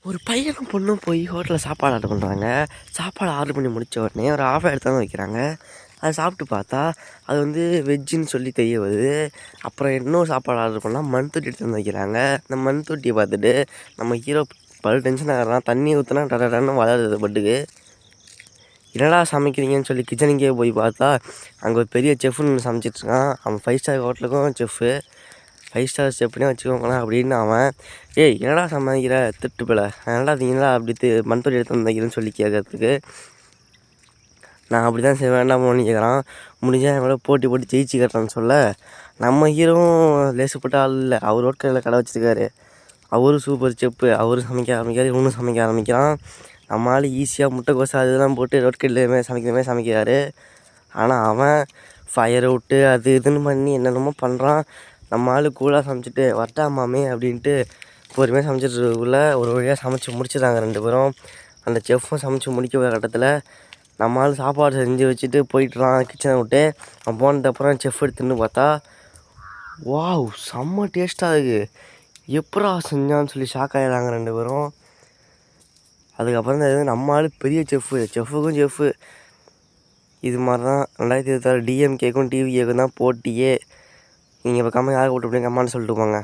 ஒரு பையனும் பொண்ணும் போய் ஹோட்டலில் சாப்பாடு ஆர்டர் பண்ணுறாங்க. சாப்பாடு ஆர்டர் பண்ணி முடித்த உடனே ஒரு ஆஃப் எடுத்து தான் வைக்கிறாங்க. அதை சாப்பிட்டு பார்த்தா அது வந்து வெஜ்ஜுன்னு சொல்லி தெரிய வருது. அப்புறம் இன்னொரு சாப்பாடு ஆர்டர் பண்ணால் மண் தொட்டி எடுத்து வந்து வைக்கிறாங்க. அந்த மண் தொட்டியை பார்த்துட்டு நம்ம ஹீரோ பல டென்ஷன் ஆகிறான். தண்ணி ஊற்றினா டன்னு வளருது பட்டுக்கு. என்னடா சமைக்கிறீங்கன்னு சொல்லி கிச்சனுக்கே போய் பார்த்தா அங்கே ஒரு பெரிய செஃப்னு சமைச்சிட்ருக்கான். அவன் 5 ஸ்டார் ஹோட்டலுக்கும் செஃப்பு. 5 ஸ்டார் செஃப்னே வச்சுக்கோங்களேன் அப்படின்னு அவன், ஏய் என்னடா சமைக்கிற திட்டு போல, என்னடா நீங்களா அப்படி மண் தொட்டி எடுத்து வந்துக்கிறேன்னு சொல்லி கேட்கறதுக்கு, நான் அப்படி தான் செய்வேன் வேண்டாமோன்னு கேட்குறான். முடிஞ்சால் என் கூட போட்டி போட்டு ஜெயிச்சு கட்டுறான்னு சொல்ல, நம்ம ஹீரோவும் லேசுப்பட்ட ஆள் இல்லை. அவர் ரோட்கடையில் கடை வச்சுருக்காரு. அவரும் சூப்பர் செப்பு. அவரும் சமைக்க ஆரம்பிக்கிறார், இவனும் சமைக்க ஆரம்பிக்கிறான். நம்ம ஆள் ஈஸியாக முட்டைக்கோசு அதெல்லாம் போட்டு ரோட்கடையில் சமைக்கிற மாதிரி சமைக்கிறாரு. ஆனால் அவன் ஃபயரை விட்டு அது இதுன்னு பண்ணி என்னென்னமோ பண்ணுறான். நம்ம ஆள் கூலாக சமைச்சிட்டு வரட்டா மாமே அப்படின்ட்டு பொறுமையாக சமைச்சிட்ருக்குள்ளே ஒரு வழியாக சமைச்சி முடிச்சிடுறாங்க 2 பேரும். அந்த செஃப்பும் சமைச்சி முடிக்க போகிற கட்டத்தில் நம்ம ஆள் சாப்பாடு செஞ்சு வச்சுட்டு போயிட்டுறான் கிச்சனை விட்டு. அவன் போனதுக்கப்புறம் செஃப் எடுத்துன்னு பார்த்தா, வாவ் செம்ம டேஸ்ட்டாக இருக்குது, எப்படா செஞ்சான்னு சொல்லி ஷாக் ஆகிடுறாங்க 2 பேரும். அதுக்கப்புறம் தான் நம்ம ஆள் பெரிய செஃப்புக்கும் செஃப்பு. இது மாதிரி தான் 2026 டிஎம்கேக்கும் டிவிஏக்கும் தான் போட்டியே. நீங்கள் இப்போ யாரை கூப்பிட்டு கமெண்ட் சொல்லிட்டு போங்க.